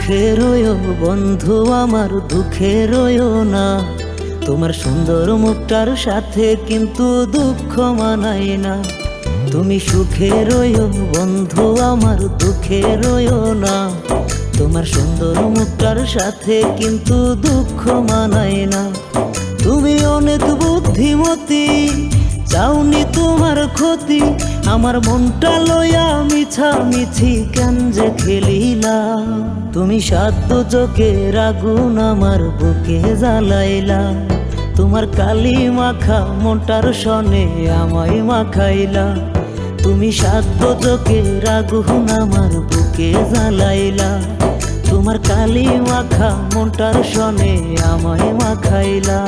সুখে রয়ো বন্ধু আমার দুঃখে রয়ো না। তোমার সুন্দর মুখটার সাথে কিন্তু দুঃখ মানায় না। তুমি সুখে রয়ো বন্ধু আমার দুঃখে রয়ো না। তোমার সুন্দর মুখটার সাথে কিন্তু দুঃখ মানায় না। তুমি অনেক বুদ্ধিমতী, চাওনি তোমার ক্ষতি। আমার মনটা লইয়া মিছামিছি কেন যে খেলিলা। তুমি সাধ্য চোখের আগুন আমার বুকে জ্বালাইলা। তোমার কালি মাখা মনটার সনে আমায় মাখাইলা। তুমি সাধ্য চোখের আগুন আমার বুকে জ্বালাইলা। তোমার কালি মাখা মনটার সনে আমায় মাখাইলা।